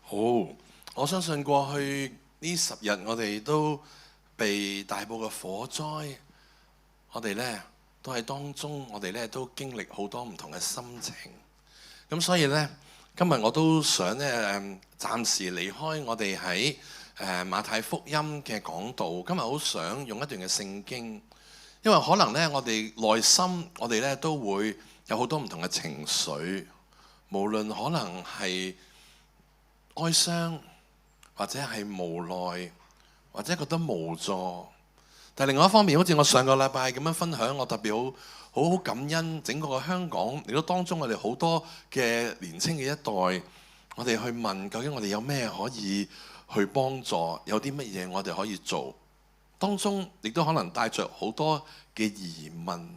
好，我相信過去呢10日我哋都被大埔嘅火災，我哋呢都喺當中，我哋呢都經歷好多唔同嘅心情。咁所以呢，今日我都想呢暫時離開我哋喺馬太福音嘅講道。今日好想用一段嘅聖經，因為可能呢我哋內心我哋呢都會有好多唔同嘅情緒，無論可能係哀傷，或者係無奈，或者覺得無助。但係另外一方面，好似我上個禮拜咁樣分享，我特別好感恩整個香港，亦都當中我哋好多嘅年青嘅一代，我哋去問究竟我哋有咩可以去幫助，有啲乜嘢我哋可以做。當中亦都可能帶着好多嘅疑問。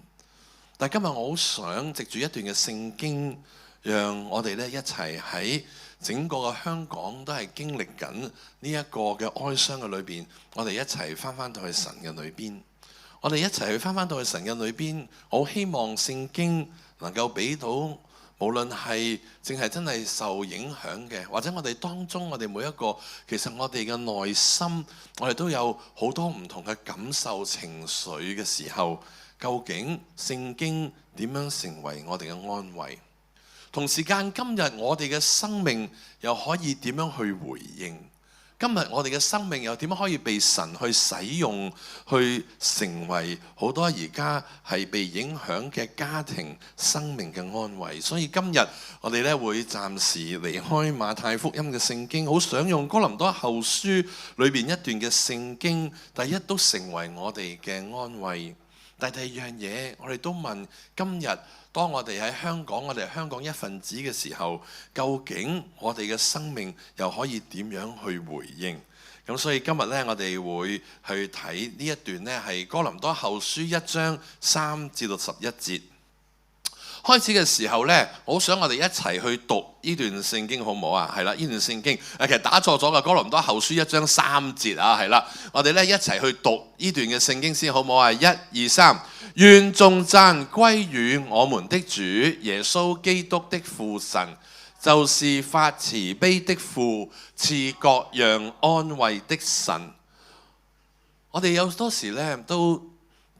但係今日我好想藉住一段嘅聖經，讓我哋咧一齊喺整個嘅香港都係經歷緊呢一個嘅哀傷嘅裏邊，我哋一齊翻到去神嘅裏邊，我哋一齊去翻到去神嘅裏邊。我好希望聖經能夠俾到，無論係淨係真係受影響嘅，或者我哋當中我哋每一個，其實我哋嘅內心，我哋都有好多唔同嘅感受情緒嘅時候，究竟聖經點樣成為我哋嘅安慰？同時間，今日我哋嘅生命又可以點樣去回應？今日我哋嘅生命又點樣可以被神去使用，去成為好多而家係被影響嘅家庭生命嘅安慰？所以今日我哋咧會暫時離開馬太福音嘅聖經，好想用哥林多後書裏邊一段嘅聖經，第一都成為我哋嘅安慰。但第二樣嘢，我哋都問今日，當我哋喺香港，我哋係香港一份子嘅時候，究竟我哋嘅生命又可以點樣去回應？咁所以今日呢，我哋會去睇呢一段呢，係哥林多後書1章3至到11節。開始嘅時候呢，我好想我哋一齊去讀呢段聖經，好唔好啊？係啦，呢段聖經其實打錯咗嘅，哥林多後書1章3節啊，係啦，我哋呢一齊去讀呢段嘅聖經先，好唔好啊？1、2、3，願頌讚歸於我們的主耶穌基督的父神，就是發慈悲的父，賜各樣安慰的神。我哋有多時呢都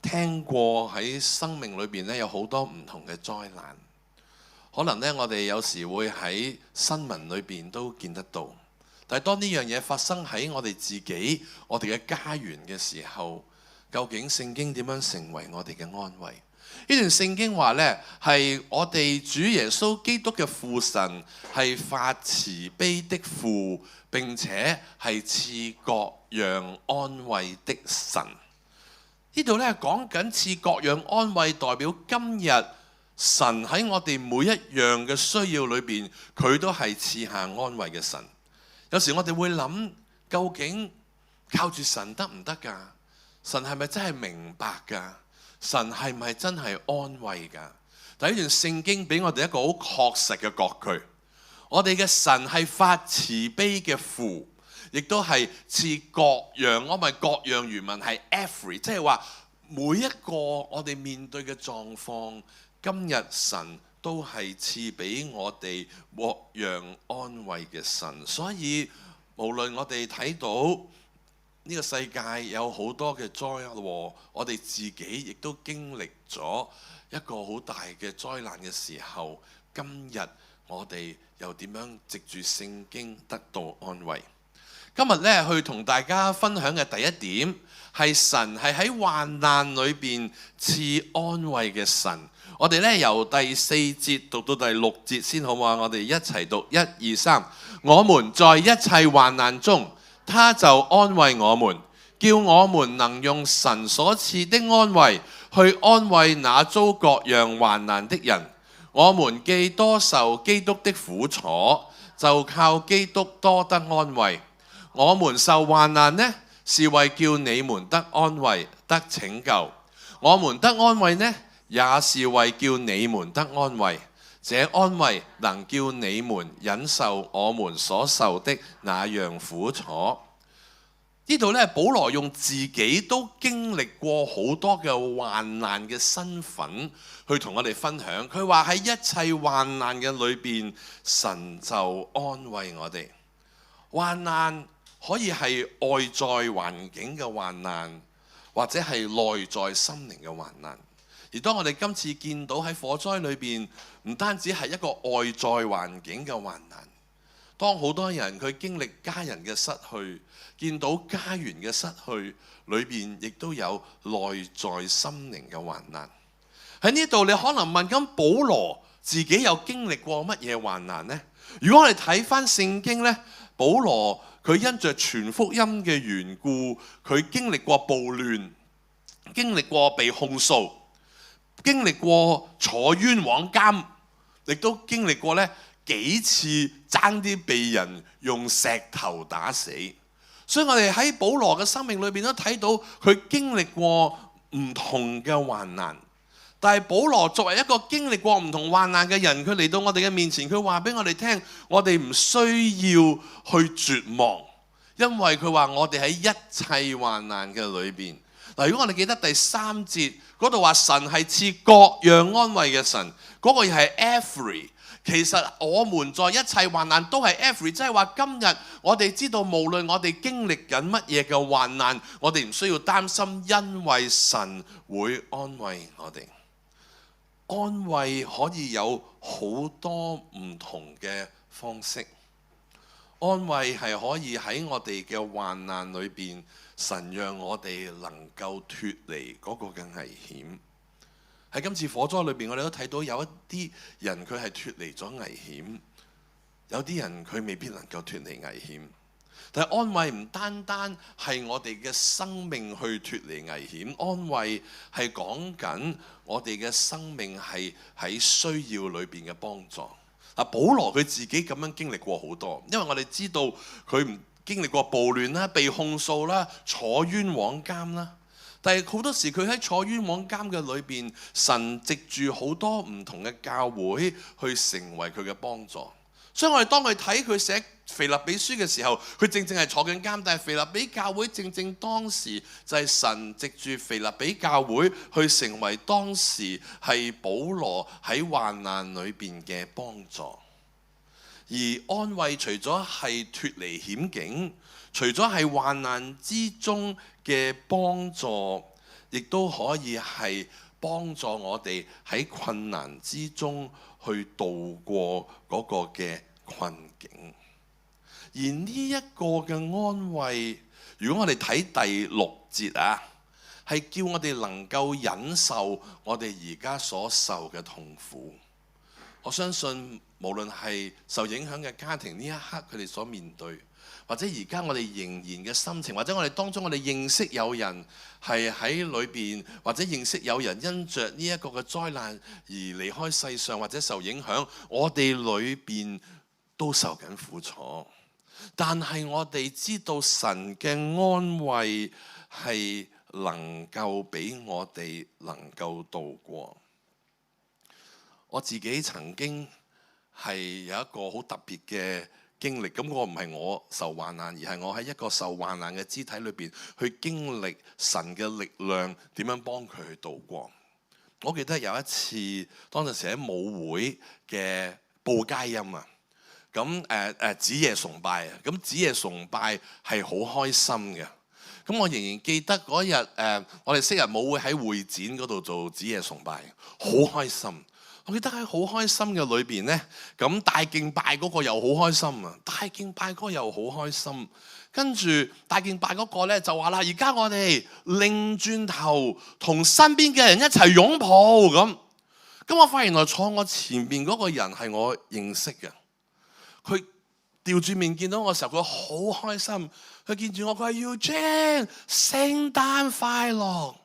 聽過喺生命裏邊咧有好多唔同嘅災難，可能咧我哋有時會喺新聞裏邊都見得到。但係當呢樣嘢發生喺我哋自己、我哋嘅家園嘅時候，究竟聖經點樣成為我哋嘅安慰？呢段聖經話呢，係我哋主耶穌基督嘅父神係發慈悲的父，並且係賜各樣安慰的神。呢度咧講緊賜各樣安慰，代表今日神喺我哋每一樣嘅需要裏邊，佢都係賜下安慰嘅神。有時我哋會諗，究竟靠住神得唔得㗎？神係咪真係明白㗎？神係咪真係安慰㗎？第一段聖經俾我哋一個好確實嘅確據，我哋嘅神係發慈悲嘅父。亦都係賜各樣，我咪各樣原文係 every， 即係話每一個我哋面對嘅狀況，今日神都係賜俾我哋各樣安慰嘅神。所以無論我哋睇到呢個世界有好多嘅災禍，我哋自己亦都經歷咗一個好大嘅災難嘅時候，今日我哋又點樣藉住聖經得到安慰？今日咧去同大家分享嘅第一點係神係喺患難裏邊賜安慰嘅神。我哋咧由第4節讀到第6節先好嘛？我哋一齊讀1、2、3。我們在一切患難中，他就安慰我們，叫我們能用神所賜的安慰去安慰那遭各樣患難的人。我們既多受基督的苦楚，就靠基督多得安慰。我們受患難呢，是為叫你們得安慰、得拯救；我們得安慰呢，也是為叫你們得安慰。這安慰能叫你們忍受我們所受的那樣苦楚。呢度咧，保羅用自己都經歷過好多嘅患難嘅身份去同我哋分享。佢話喺一切患難嘅裏邊，神就安慰我哋。患難可以係外在環境嘅患難，或者係內在心靈嘅患難。而當我哋今次見到喺火災裏邊，唔單止係一個外在環境嘅患難，當好多人佢經歷家人嘅失去，見到家園嘅失去，裏邊亦都有內在心靈嘅患難。喺呢度你可能問，咁保羅自己有經歷過乜嘢患難呢？如果我哋睇翻聖經呢，保羅佢因着傳福音嘅緣故，佢經歷過暴亂，經歷過被控訴，經歷過坐冤枉監，亦都經歷過呢幾次爭啲被人用石頭打死。所以我哋喺保羅嘅生命裏邊都睇到佢經歷過唔同嘅患難。但係保羅作為一個經歷過唔同患難嘅人，佢嚟到我哋嘅面前，佢話俾我哋聽，我哋唔需要去絕望，因為佢話我哋喺一切患難嘅裏邊。嗱，如果我哋記得第3節嗰度話神係賜各樣安慰嘅神，嗰個係 every。其實我們在一切患難都係 every， 即係話今日我哋知道，無論我哋經歷緊乜嘢嘅患難，我哋唔需要擔心，因為神會安慰我哋。安慰可以有好多唔同嘅方式，安慰係可以喺我哋嘅患難裏邊，神讓我哋能夠脫離嗰個嘅危險。喺今次火災裏邊，我哋都睇到有一啲人佢係脫離咗危險，有啲人佢未必能夠脫離危險。但係安慰唔單單係我哋嘅生命去脫離危險，安慰係講緊我哋嘅生命係喺需要裏邊嘅幫助。嗱，保羅佢自己咁樣經歷過好多，因為我哋知道佢唔經歷過暴亂啦、被控訴啦、坐冤枉監啦。但係好多時佢喺坐冤枉監嘅裏邊，神藉住好多唔同嘅教會去成為佢嘅幫助。所以我哋當佢睇佢寫腓立比書嘅時候，佢正正係坐緊監，但係腓立比教會正正當時就係神藉住腓立比教會去成為當時係保羅喺患難裏邊嘅幫助。而安慰除咗係脫離險境，除咗係患難之中嘅幫助，亦都可以係幫助我哋喺困難之中去度過嗰個嘅困境。而呢一個嘅安慰，如果我哋睇第6節啊，係叫我哋能夠忍受我哋而家所受嘅痛苦。我相信無論係受影響嘅家庭呢一刻佢哋所面對，或者而家我哋仍然嘅心情，或者我哋當中我哋認識有人係喺裏邊，或者認識有人因着呢一個嘅災難而離開世上或者受影響，我哋裏邊都受緊苦楚。但係我哋知道神嘅安慰係能夠俾我哋能夠度過。我自己曾經係有一個好特別嘅經歷，咁我唔係我受患難，而係我喺一個受患難嘅肢體裏邊去經歷神嘅力量點樣幫佢去度過。我記得有一次，當陣時喺舞會嘅報佳音啊，咁子夜崇拜啊，咁子夜崇拜係好開心嘅。咁我仍然記得嗰日我哋昔日舞會喺會展嗰度做子夜崇拜，好開心。我記得喺好開心嘅裏邊呢，咁大敬拜嗰個又好開心啊！大敬拜嗰個又好開心，跟住大敬拜嗰個呢就話啦：而家我哋擰轉頭同身邊嘅人一齊擁抱咁。咁我發現原來坐我前面嗰個人係我認識嘅，佢調轉面見到我嘅時候，佢好開心。佢見住我，佢話：Eugene，聖誕快樂！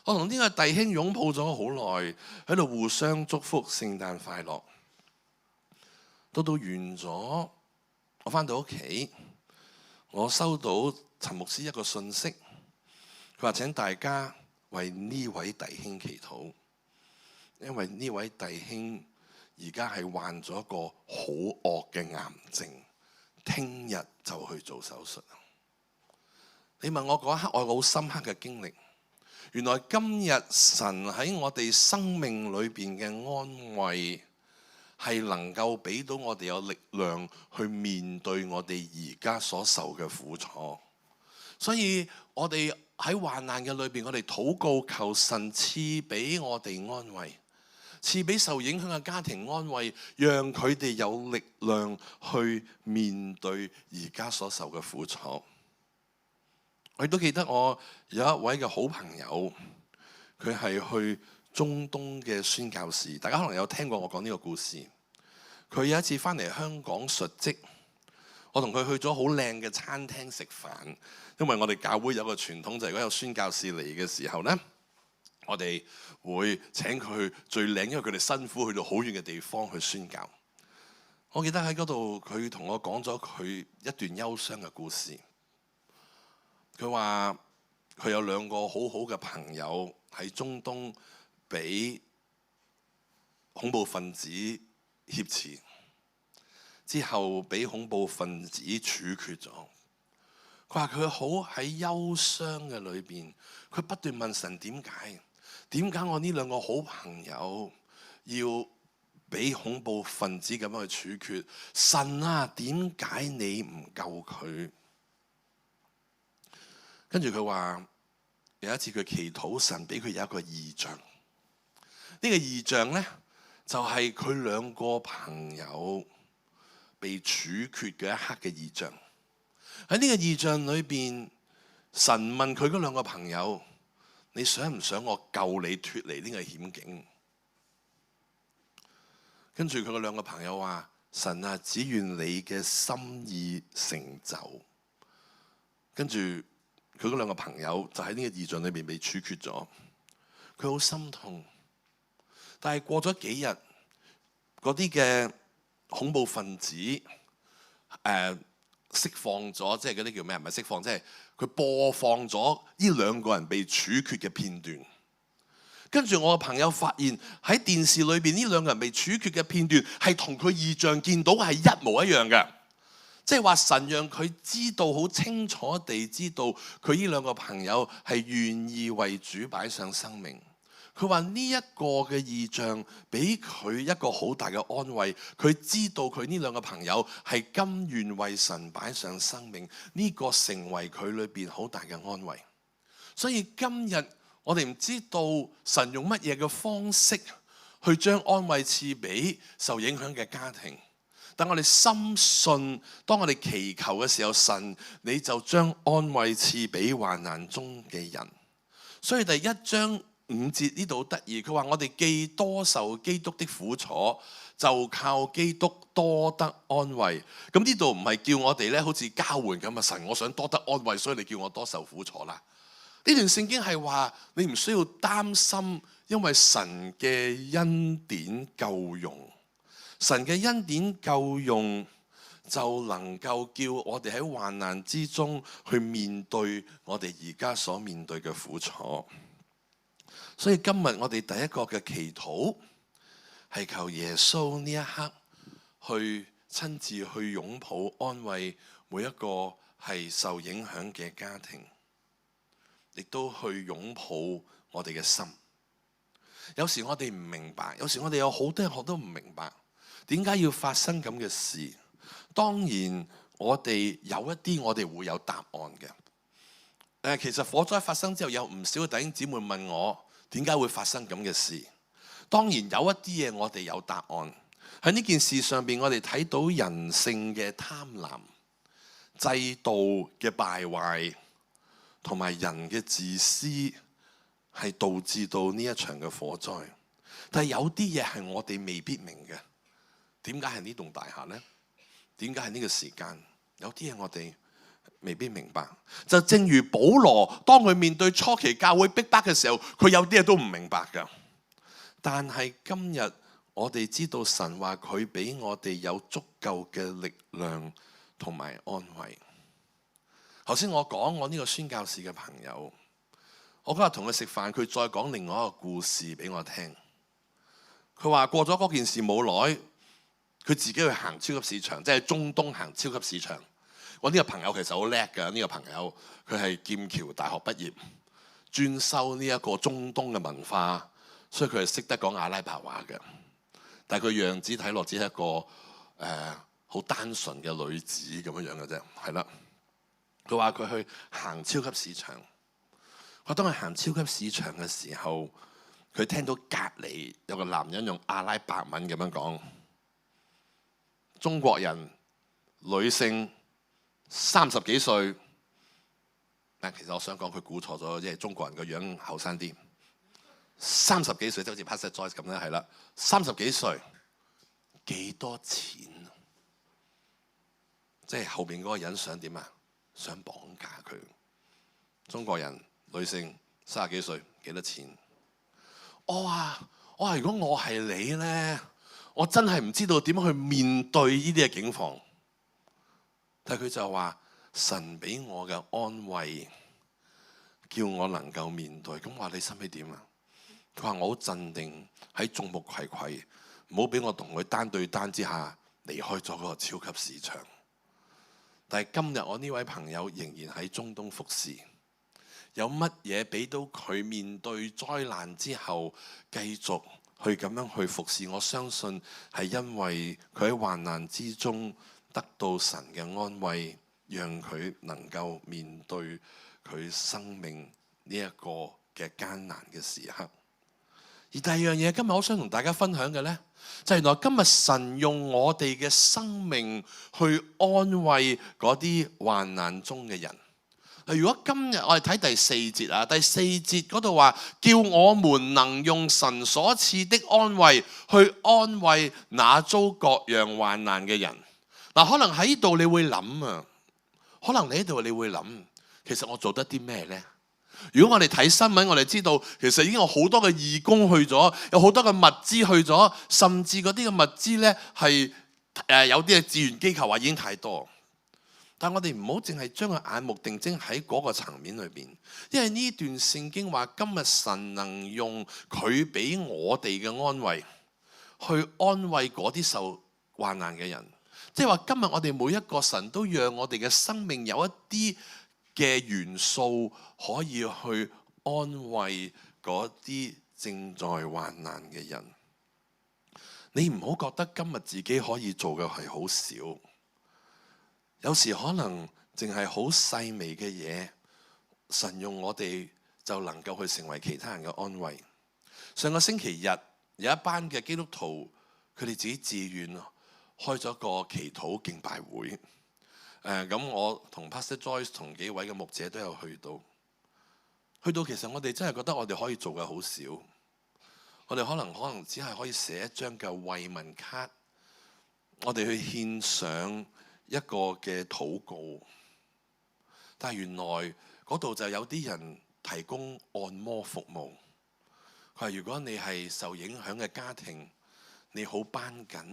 我同呢個弟兄擁抱咗好耐，喺度互相祝福聖誕快樂。到完咗，我返到屋企，我收到陳牧師一個信息，佢話請大家為呢位弟兄祈禱，因為呢位弟兄而家係患咗一個好惡嘅癌症，聽日就去做手術。你問我嗰一刻，我有個好深刻嘅經歷。原來今日神喺我哋生命裏邊嘅安慰係能夠俾到我哋有力量去面對我哋而家所受嘅苦楚。所以我哋喺患難嘅裏邊，我哋禱告求神賜俾我哋安慰，賜俾受影響嘅家庭安慰，讓佢哋有力量去面對而家所受嘅苦楚。我亦都記得我有一位嘅好朋友，佢係去中東嘅宣教士，大家可能有聽過我講呢個故事。佢有一次翻嚟香港述職，我同佢去咗好靚嘅餐廳食飯，因為我哋教會有個傳統，就係如果有宣教士嚟嘅時候呢，我哋會請佢去最靚，因為佢哋辛苦去到好遠嘅地方去宣教。我記得喺嗰度，佢同我講咗佢一段憂傷嘅故事。佢話佢有兩個好好嘅朋友喺中東俾恐怖分子挾持，之後俾恐怖分子處決咗。佢話佢好喺憂傷嘅裏邊，佢不斷問神點解我呢兩個好朋友要俾恐怖分子咁樣去處決？神啊，點解你唔救佢？跟住佢話有一次佢祈禱神俾佢有一個異象，呢個異象呢，就係佢兩個朋友被處決嘅一刻嘅異象。喺呢個異象裏邊，神問佢嗰兩個朋友：你想唔想我救你脫離呢個險境？跟住佢嗰兩個朋友話：神啊，只願你嘅心意成就。跟住佢嗰兩個朋友就喺呢個異象裏邊被處決咗，佢好心痛。但係過咗幾日，嗰啲嘅恐怖分子釋放咗，即係嗰啲叫咩？唔係釋放，即係佢播放咗呢兩個人被處決嘅片段。跟住我個朋友發現喺電視裏邊呢兩個人被處決嘅片段係同佢異象見到係一模一樣嘅。即係話神讓佢知道，好清楚地知道佢呢兩個朋友係願意為主擺上生命。佢話呢一個嘅異象俾佢一個好大嘅安慰，佢知道佢呢兩個朋友係甘願為神擺上生命，呢個成為佢裏邊好大嘅安慰。所以今日我哋唔知道神用乜嘢嘅方式去將安慰賜俾受影響嘅家庭。但我哋深信，當我哋祈求嘅時候，神你就將安慰賜俾患難中嘅人。所以第1章5節呢度好得意，佢話我哋既多受基督的苦楚，就靠基督多得安慰。咁呢度唔係叫我哋咧好似交換咁啊！神，我想多得安慰，所以你叫我多受苦楚啦。呢段聖經係話你唔需要擔心，因為神嘅恩典夠用。神嘅恩典夠用，就能夠叫我哋喺患難之中去面對我哋而家所面對嘅苦楚。所以今日我哋第一個嘅祈禱係求耶穌呢一刻去親自去擁抱安慰每一個係受影響嘅家庭，亦都去擁抱我哋嘅心。有時我哋唔明白，有時我哋有好多人都唔明白。點解要發生咁嘅事？當然，我哋有一啲我哋會有答案嘅。其實火災發生之後，有唔少嘅弟兄姊妹問我點解會發生咁嘅事。當然有一啲嘢我哋有答案。喺呢件事上邊，我哋睇到人性嘅貪婪、制度嘅敗壞，同埋人嘅自私，係導致到呢一場嘅火災。但係有啲嘢係我哋未必明嘅。點解係呢棟大廈呢？點解係呢個時間？有啲嘢我哋未必明白。就正如保羅當佢面對初期教會逼迫嘅時候，佢有啲嘢都唔明白㗎。但係今日我哋知道神話佢俾我哋有足夠嘅力量同埋安慰。頭先我講我呢個宣教士嘅朋友，我嗰日同佢食飯，佢再講另外一個故事俾我聽。佢話過咗嗰件事冇耐，佢自己去行超級市場，即係中東行超級市場。我呢個朋友其實好叻㗎，呢個朋友佢係劍橋大學畢業，專修呢一個中東嘅文化，所以佢係識得講阿拉伯話嘅。但係佢樣子睇落只係一個好單純嘅女子咁樣嘅啫，係啦。佢話佢去行超級市場，佢當佢行超級市場嘅時候，佢聽到隔離有個男人用阿拉伯文咁樣講：中國人，女性，30幾歲。但其實我想講佢估錯咗，即係中國人個樣後生啲，30幾歲即好似 Pastor Joyce 咁咧，係啦，30幾歲，幾多錢？即係後邊嗰個人想點啊？想綁架佢。中國人，女性，30幾歲，幾多錢？我話如果我係你咧，我真係唔知道點樣去面對呢啲嘅境況。但係佢就話神俾我嘅安慰，叫我能夠面對。咁話你心裏點啊？佢話我好鎮定喺眾目睽睽，唔好俾我同佢單對單之下離開咗嗰個超級市場。但係今日我呢位朋友仍然喺中東服侍，有乜嘢俾到佢面對災難之後繼續去咁樣去服侍？我相信係因為佢喺患難之中得到神嘅安慰，讓佢能夠面對佢生命呢一個嘅艱難嘅時刻。而第二樣嘢，今日我想同大家分享嘅呢，就係原來今日神用我哋嘅生命去安慰嗰啲患難中嘅人。如果今日我哋睇第4節啊，第4節嗰度話，叫我們能用神所賜的安慰去安慰那遭各樣患難嘅人。嗱，可能喺呢度你會諗啊，可能你喺度你會諗，其實我做得啲咩呢？如果我哋睇新聞，我哋知道其實已經有好多嘅義工去咗，有好多嘅物資去咗，甚至嗰啲嘅物資呢係有啲嘅志願機構話已經太多。但我哋唔好淨係將個眼目定睛喺嗰個層面裏邊，因為呢段聖經話今日神能用佢俾我哋嘅安慰，去安慰嗰啲受患難嘅人。即係話今日我哋每一個神都讓我哋嘅生命有一啲嘅元素可以去安慰嗰啲正在患難嘅人。你唔好覺得今日自己可以做嘅係好少，有時可能淨係好細微嘅嘢，神用我哋就能夠去成為其他人嘅安慰。上個星期日有一班嘅基督徒，佢哋自己自願開咗個祈禱敬拜會。咁我同 Pastor Joyce 同幾位嘅牧者都有去到。其實我哋真係覺得我哋可以做嘅好少。我哋可能只係可以寫一張嘅慰問卡，我哋去獻上一個嘅禱告。但係原來嗰度就有啲人提供按摩服務。佢話如果你係受影響嘅家庭，你好繃緊，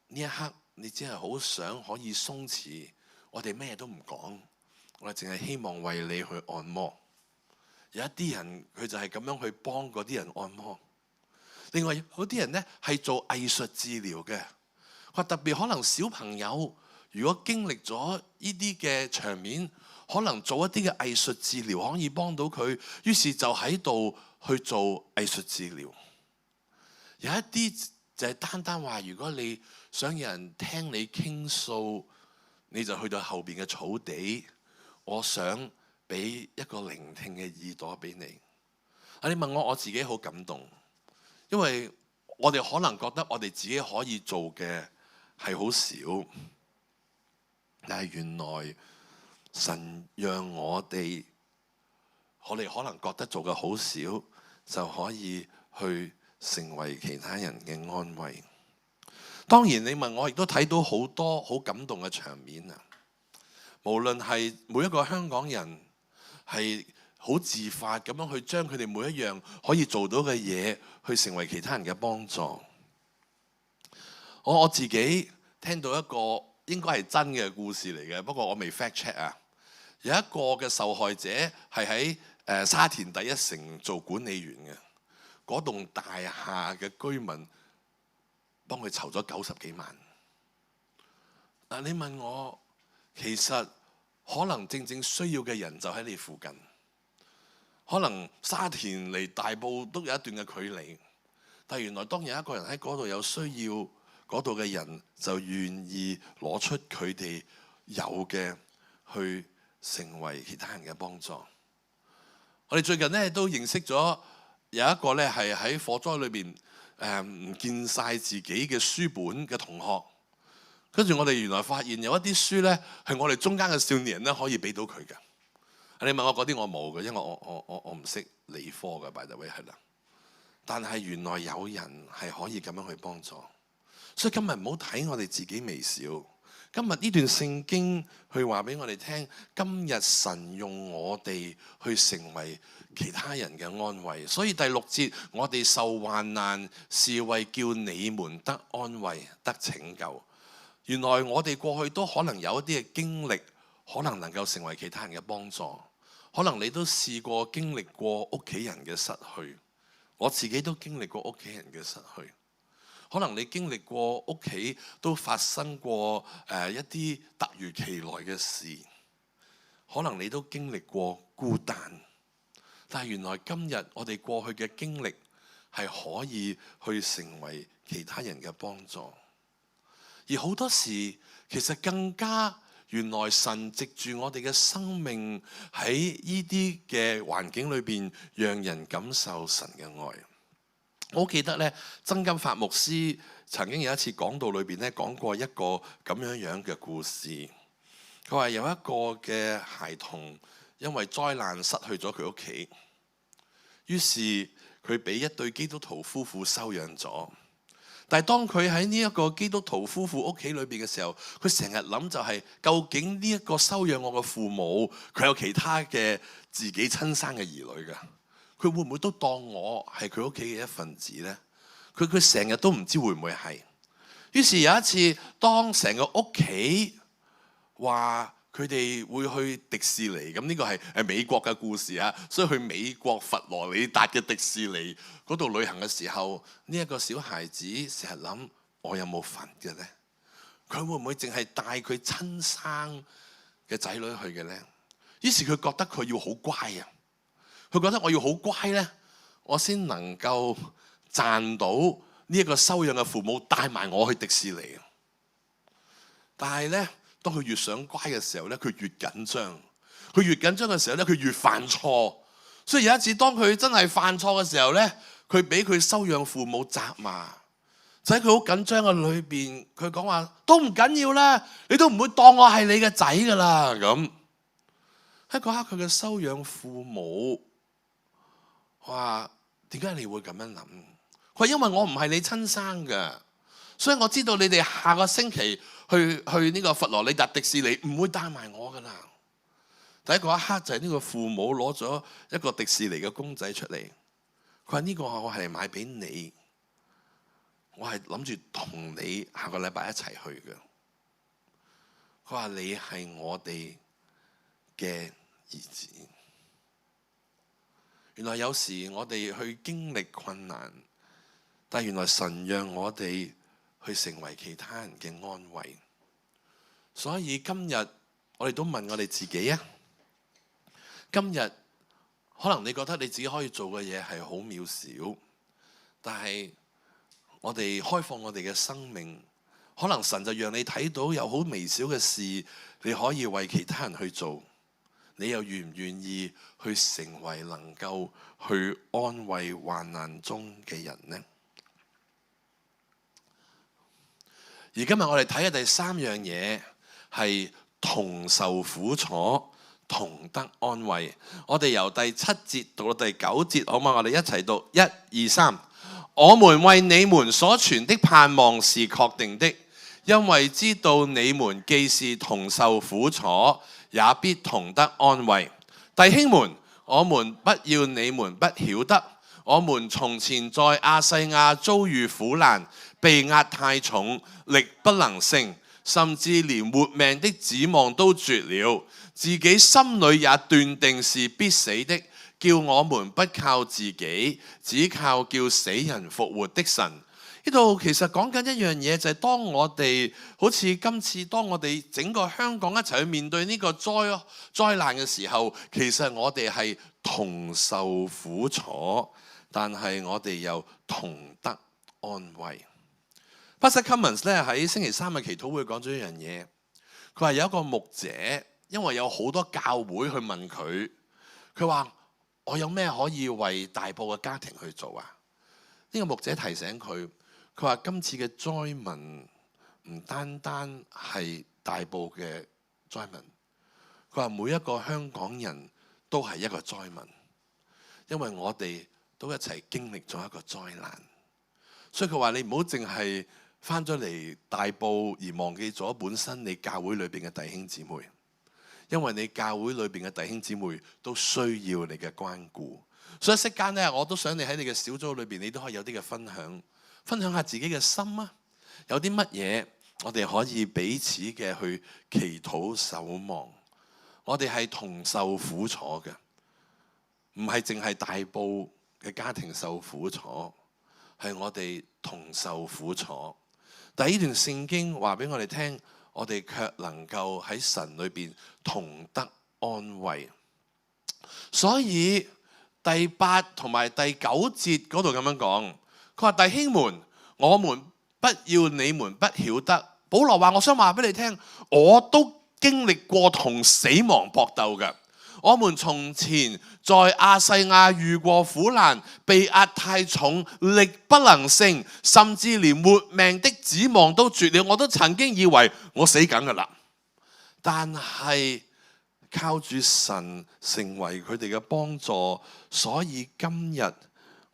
呢一刻你只係好想可以鬆弛，我哋咩都唔講，我哋淨係希望為你去按摩。有一啲人佢就係咁樣去幫嗰啲人按摩。另外有啲人呢係做藝術治療嘅，佢特別可能小朋友如果經歷咗呢啲嘅場面，可能做一啲嘅藝術治療可以幫到佢，於是就喺度去做藝術治療。有一啲就係單單話，如果你想有人聽你傾訴，你就去到後邊嘅草地，我想俾一個聆聽嘅耳朵俾你。你問我自己好感動，因為我哋可能覺得我哋自己可以做嘅係好少，但係原來神讓我哋可能覺得做嘅好少，就可以去成為其他人嘅安慰。當然你問我，亦都睇到好多好感動嘅場面啊！無論係每一個香港人係好自發咁樣去將佢哋每一樣可以做到嘅嘢，去成為其他人嘅幫助。我自己聽到一個應該係真嘅故事嚟嘅，不過我未 fact check 啊。有一個嘅受害者係喺沙田第一城做管理員嘅，嗰棟大廈嘅居民幫佢籌咗90幾萬。嗱，你問我，其實可能正正需要嘅人就喺你附近，可能沙田離大埔都有一段嘅距離，但係原來當有一個人喺嗰度有需要，嗰度嘅人就願意攞出佢哋有嘅去成為其他人嘅幫助。我哋最近咧都認識咗有一個咧係喺火災裏邊唔見晒自己嘅書本嘅同學，跟住我哋原來發現有一啲書咧係我哋中間嘅少年人咧可以俾到佢嘅。你問我嗰啲我冇嘅，因為我唔識理科嘅，by the way係啦。但係原來有人係可以咁樣去幫助，所以今日唔好睇我哋自己微小。今日呢段聖經去話俾我哋聽，今日神用我哋去成為其他人嘅安慰。所以第6節，我哋受患難是為叫你們得安慰、得拯救。原來我哋過去都可能有一啲嘅經歷，可能能夠成為其他人嘅幫助。可能你都試過經歷過屋企人嘅失去，我自己都經歷過屋企人嘅失去。可能你經歷過屋企都發生過一啲突如其來嘅事，可能你都經歷過孤單。但係原來今日我哋過去嘅經歷係可以去成為其他人嘅幫助。而好多時其實更加原來神藉住我哋嘅生命喺呢啲嘅環境裏邊，讓人感受神嘅愛。我記得咧，曾金發牧師曾經有一次講道裏邊咧講過一個咁樣嘅故事。佢話有一個嘅孩童因為災難失去咗佢屋企，於是佢俾一對基督徒夫婦收養咗。但係當佢喺呢一個基督徒夫婦屋企裏邊嘅時候，佢成日諗就係究竟呢一個收養我嘅父母，佢有其他嘅自己親生嘅兒女㗎？佢會唔會都當我係佢屋企嘅一份子呢？佢成日都唔知會唔會係。於是有一次，當成個屋企話佢哋會去迪士尼，咁呢個係美國嘅故事啊，所以去美國佛羅里達嘅迪士尼嗰度旅行嘅時候，呢一個小孩子成日諗：我有冇份嘅呢？佢會唔會淨係帶佢親生嘅仔女去嘅呢？於是佢覺得佢要好乖啊！佢覺得我要好乖呢，我先能夠賺到呢一個收養嘅父母帶埋我去迪士尼。但係呢，當佢越想乖嘅時候呢，佢越緊張。佢越緊張嘅時候呢，佢越犯錯。所以有一次，當佢真係犯錯嘅時候呢，佢俾佢收養父母責罵。就喺佢好緊張嘅裏邊，佢講話都唔緊要啦，你都唔會當我係你嘅仔噶啦。咁喺嗰刻，佢嘅收養父母話：點解你會咁樣諗？佢話因為我唔係你親生嘅，所以我知道你哋下個星期去呢個佛羅里達迪士尼唔會帶埋我噶啦。第一個一刻就係呢個父母攞咗一個迪士尼嘅公仔出嚟，佢話呢個我係買俾你，我係諗住同你下個禮拜一齊去嘅。佢話你係我哋嘅兒子。原來有時我哋去經歷困難，但原來神讓我哋去成為其他人嘅安慰。所以今日我哋都問我哋自己啊，今日可能你覺得你自己可以做嘅嘢係好渺小，但係我哋開放我哋嘅生命，可能神就讓你睇到有好微小嘅事，你可以為其他人去做。你又願唔願意去成為能夠去安慰患難中嘅人呢？而今日我哋睇嘅第3樣嘢係同受苦楚，同得安慰。我哋由第7節讀到第9節，好嗎？我哋一齊讀，1、2、3。我們為你們所存的盼望是確定的，因為知道你們既是同受苦楚，也必同得安慰。弟兄們，我們不要你們不曉得，我們從前在亞細亞遭遇苦難，被壓太重，力不能勝，甚至連活命的指望都絕了，自己心裏也斷定是必死的，叫我們不靠自己，只靠叫死人復活的神。呢度其實講緊一樣嘢，就係當我哋好似今次當我哋整個香港一齊去面對呢個災難嘅時候，其實我哋係同受苦楚，但係我哋又同得安慰。Pastor Cummins 咧喺星期三嘅祈禱會講咗一樣嘢，佢話有一個牧者，因為有好多教會去問佢，佢話我有咩可以為大埔嘅家庭去做啊？呢個牧者提醒佢，佢話今次嘅災民唔單單係大埔嘅災民，佢話每一個香港人都係一個災民，因為我哋都一齊經歷咗一個災難，所以佢話你唔好淨係翻咗嚟大埔而忘記咗本身你教會裏邊嘅弟兄姊妹，因為你教會裏邊嘅弟兄姊妹都需要你嘅關顧。所以息間呢，我都想你喺你嘅小組裏邊，你都可以有啲嘅分享下自己嘅心啊。有啲乜嘢我哋可以彼此嘅去祈禱守望。我哋係同受苦楚嘅，唔係淨係大埔嘅家庭受苦楚，係我哋同受苦楚。但係呢段聖經話俾我哋聽，我哋卻能夠喺神裏邊同得安慰。所以第8同埋第9節嗰度咁樣講，佢話弟兄們，我們不要你們不曉得。保羅話：我想話俾你聽，我都經歷過同死亡搏鬥嘅。我們從前在亞細亞遇過苦難，被壓太重，力不能勝，甚至連活命的指望都絕了。我都曾經以為我死緊噶啦，但係靠住神成為佢哋嘅幫助，所以今日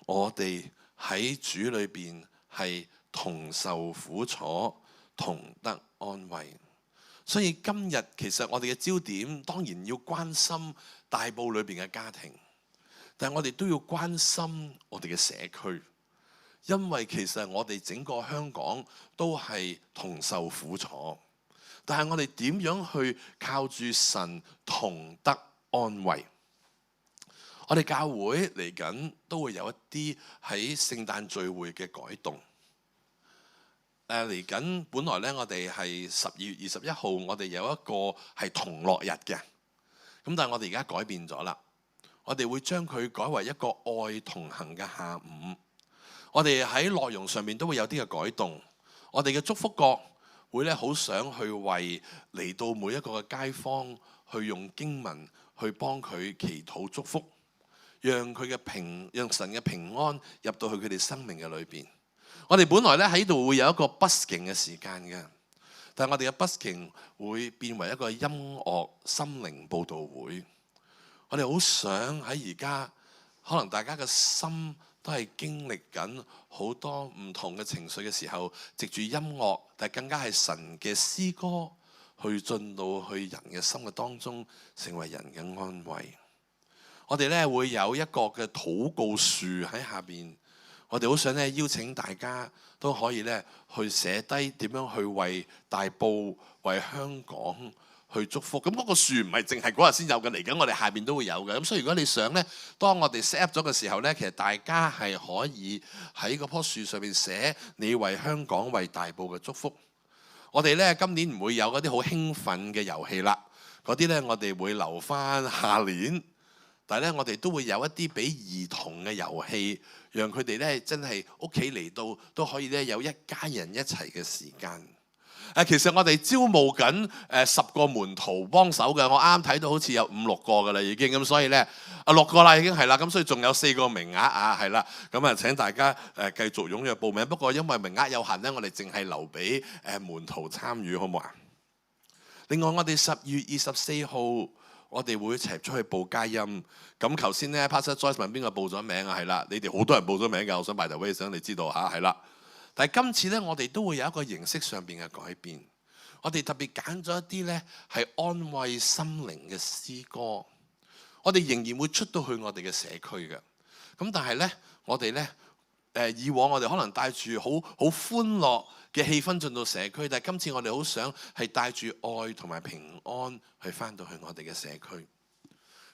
我哋喺主裏邊係同受苦楚，同得安慰。所以今日其實我哋嘅焦點當然要關心大埔裏邊嘅家庭，但係我哋都要關心我哋嘅社區，因為其實我哋整個香港都係同受苦楚，但係我哋點樣去靠住神同得安慰？我哋教會嚟緊都會有一啲喺聖誕聚會嘅改動。嚟緊本來咧，我哋係12月21號，我哋有一個係同樂日嘅。咁但係我哋而家改變咗啦，我哋會將佢改為一個愛同行嘅下午。我哋喺內容上面都會有啲嘅改動。我哋嘅祝福角會咧好想去為嚟到每一個嘅街坊去用經文去幫佢祈禱祝福，讓神嘅平安入到去佢哋生命嘅裏邊。我哋本來咧喺度會有一個 busking 嘅時間嘅，但係我哋嘅 busking 會變為一個音樂心靈佈道會。我哋好想喺而家，可能大家嘅心都係經歷緊好多唔同嘅情緒嘅時候，藉住音樂，但係更加係神嘅詩歌去進到去人嘅心嘅當中，成為人嘅安慰。我哋咧會有一個嘅禱告樹喺下邊。我哋好想咧邀請大家都可以咧去寫低點樣去為大埔、為香港去祝福。咁嗰個樹唔係淨係嗰日先有嘅，嚟緊我哋下邊都會有嘅。咁所以如果你想咧，當我哋 set up 咗嘅時候咧，其實大家係可以喺嗰棵樹上面寫你為香港、為大埔嘅祝福。我哋咧今年唔會有嗰啲好興奮嘅遊戲啦，嗰啲咧我哋會留翻下年。但係咧，我哋都會有一啲俾兒童嘅遊戲，讓佢哋咧真係屋企嚟到都可以咧有一家人一齊嘅時間。其實我哋招募緊10個門徒幫手嘅，我啱啱睇到好似有5、6個㗎啦已經，咁所以咧6個啦已經係啦，咁所以仲有4個名額啊，係啦，咁啊請大家繼續踴躍報名。不過因為名額有限咧，我哋淨係留俾門徒參與，好唔好啊？另外我哋12月24號。我哋會一齊出去報佳音。咁頭先咧 Pastor Joyce 問邊個報咗名啊？係啦，你哋好多人報咗名㗎。我想by the way想你知道嚇，係啦。但係今次咧，我哋都會有一個形式上邊嘅改變。我哋特別揀咗一啲咧係安慰心靈嘅詩歌。我哋仍然會出到去我哋嘅社區嘅。咁但係咧，我哋咧以往我哋可能帶住好歡樂嘅氣氛進到社區，但係今次我哋好想係帶住愛同埋平安去返到去我哋嘅社區。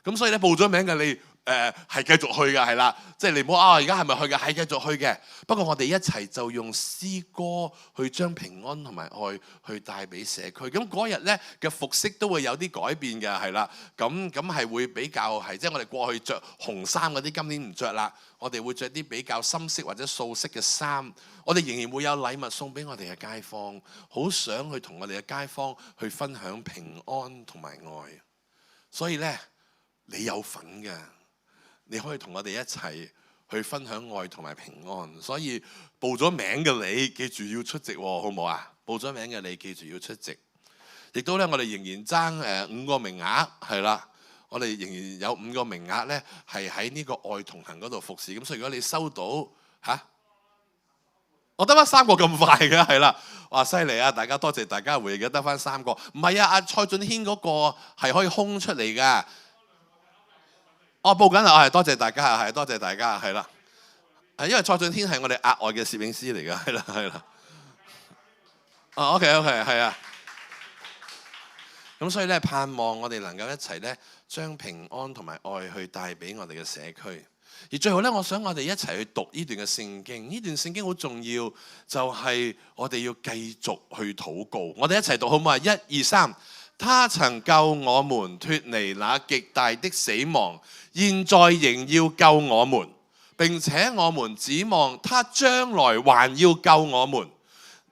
咁所以咧報咗名嘅你係繼續去嘅，係啦，即係你唔好而家係咪去嘅？係繼續去嘅。不過我哋一齊就用詩歌去將平安同埋愛去帶俾社區。咁嗰日咧嘅服飾都會有啲改變嘅，係啦。咁係會比較係即係我哋過去着紅衫嗰啲，今年唔着啦。我哋會着啲比較深色或者素色嘅衫。我哋仍然會有禮物送俾我哋嘅街坊，好想去同我哋嘅街坊去分享平安同埋愛。所以咧，你有份嘅。你可以同我哋一齊去分享愛同埋平安，所以報咗名嘅你記住要出席，好唔好啊？報咗名嘅你記住要出席。亦都咧，我哋仍然爭5個名額，係啦，我哋仍然有5個名額咧，係喺呢個愛同行嗰度服侍。咁所以如果你收到我得翻3個咁快嘅，係啦，哇犀利啊！大家多謝大家回應，得翻3個。唔係啊，阿蔡俊軒嗰個係可以空出嚟㗎。報緊啦！係多謝大家，係多謝大家，係啦。因為蔡俊軒係我哋額外嘅攝影師嚟㗎，係啦，係啦。OK， 係啊。咁所以咧，盼望我哋能夠一齊咧，將平安同埋愛去帶俾我哋嘅社區。而最後咧，我想我哋一齊去讀呢段嘅聖經。呢段聖經好重要，就係我哋要繼續去禱告。我哋一齊讀好唔好啊？1、2、3。他曾救我們脫離那極大的死亡，現在仍要救我們，並且我們指望他將來還要救我們。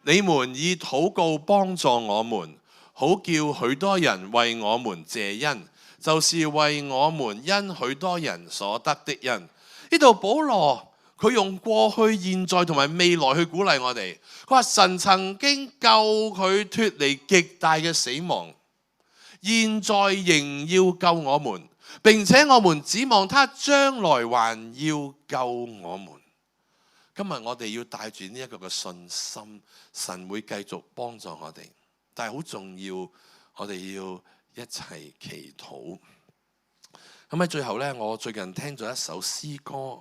你們以禱告幫助我們，好叫許多人為我們謝恩，就是為我們因許多人所得的恩。呢度保羅佢用過去、現在同埋未來去鼓勵我哋。佢話神曾經救佢脫離極大嘅死亡，現在仍要救我們，並且我們指望他將來還要救我們。今日我哋要帶住呢一個嘅信心，神會繼續幫助我哋，但係好重要，我哋要一齊祈禱。咁喺最後呢，我最近聽咗一首詩歌，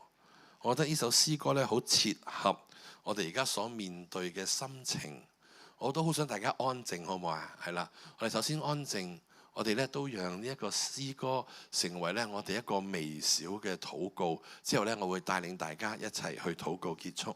我覺得呢首詩歌呢好切合我哋而家所面對嘅心情。我都好想大家安靜，好唔好啊？係啦，我哋首先安靜。我哋咧都讓呢一個詩歌成為咧我哋一個微小嘅禱告，之後咧我會帶領大家一齊去禱告結束。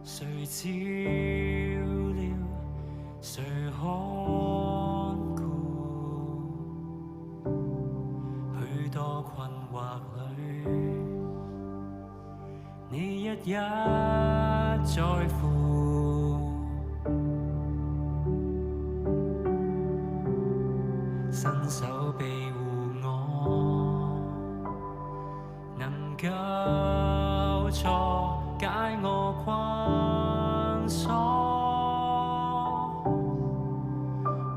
誰照料，誰看顧？許多困惑裏，你一一在乎。伸手庇護我，能夠錯解我困鎖，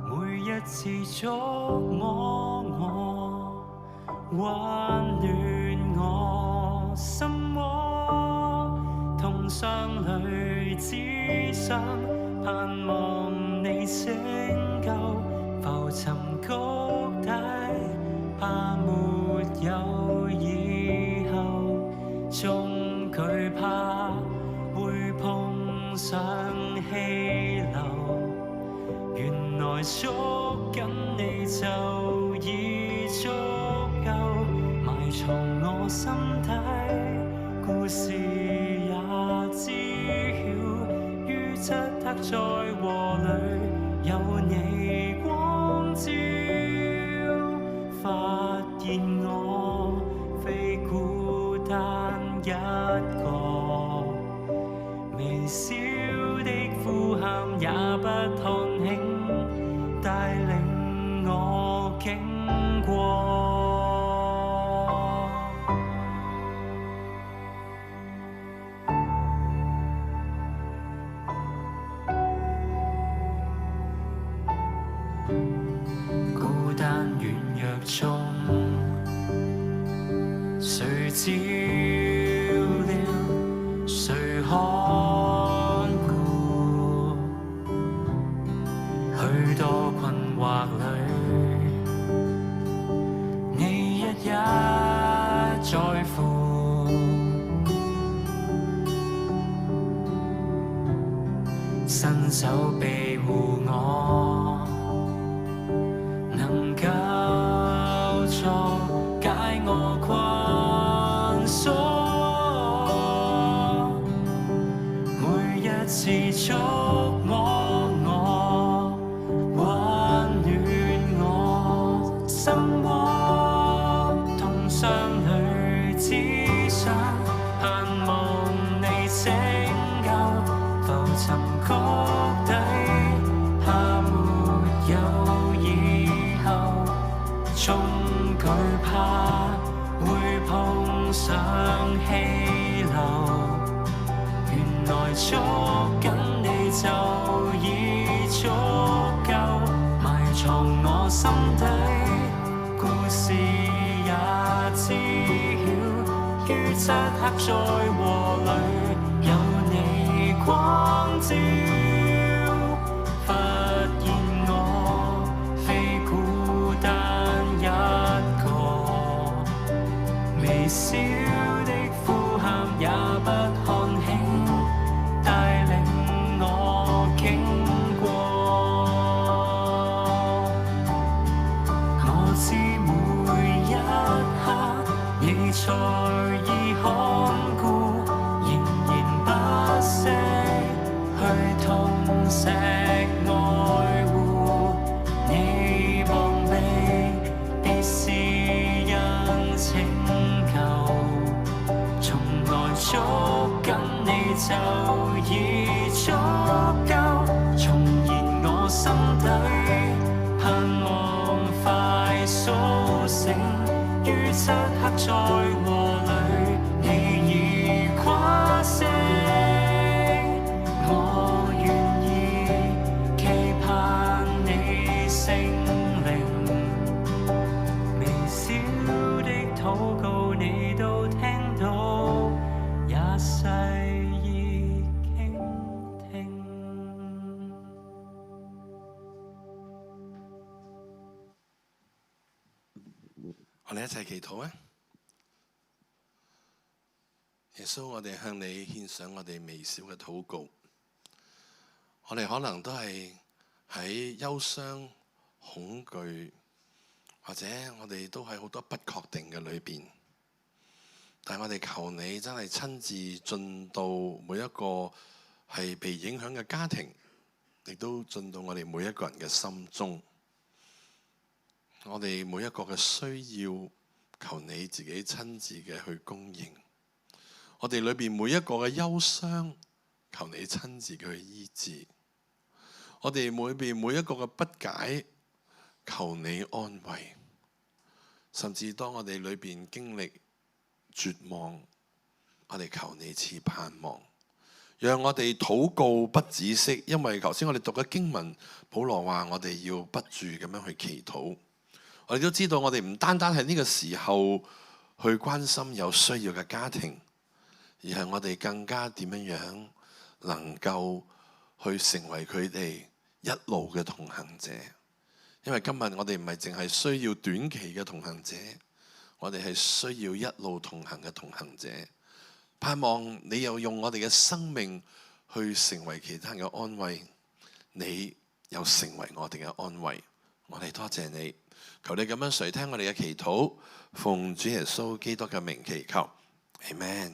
每一次觸摸我，溫暖我心窩，痛傷裏只想盼望你拯救，浮沉谷底，怕沒有以後，終懼怕會碰上氣流，原來捉緊你就已足夠，埋藏我心底故事也知曉，於漆黑在禍裏有你光照，發現我非孤單一個，微小的呼喊也不看輕，帶領我經過。孤單軟弱中，照料，誰看顧？許多困惑裏，你一一在乎，伸手庇護我，能夠助解我困鎖，每一次觸摸我，溫暖我心窩，痛傷裏只想盼望你拯救，浮沉谷底，怕沒有以後，終懼怕會碰上氣流，原來捉緊你就已足夠，埋藏我心底，故事也知曉，於漆黑災禍裏有你光照，發現我非孤單一個，微小的呼喊也不看輕，帶領我經過。我知每一刻你在意看顧，仍然不惜去痛錫愛護，你膀臂必是因拯救，從來捉緊你就已足夠，重燃我心底，盼望快甦醒，於漆黑災禍裏你已跨勝，我願意期盼你聖靈，微小的禱告你都聽到，也細意傾聽。我哋一齊祈禱啊！耶穌，我哋向你獻上我哋微小嘅禱告。我哋可能都係喺憂傷、恐懼，或者我哋都喺好多不確定嘅裏邊。但係我哋求你真係親自進到每一個係被影響嘅家庭，亦都進到我哋每一個人嘅心中。我哋每一個嘅需要，求你自己親自嘅去供應。我哋裏邊每一個嘅憂傷，求你親自嘅去醫治。我哋裏邊每一個嘅不解，求你安慰。甚至當我哋裏邊經歷絕望，我哋求你賜盼望，讓我哋禱告不止息。因為頭先我哋讀嘅經文，保羅話我哋要不住咁樣去祈禱。我哋都知道，我哋唔單單係呢個時候去關心有需要嘅家庭，而係我哋更加點樣能夠去成為佢哋一路嘅同行者。因為今日我哋唔係淨係需要短期嘅同行者，我哋係需要一路同行嘅同行者。盼望你又用我哋嘅生命去成為其他人嘅安慰，你又成為我哋嘅安慰。我哋多謝你，求你咁樣垂聽我哋嘅祈禱，奉主耶穌基督嘅名祈求，Amen。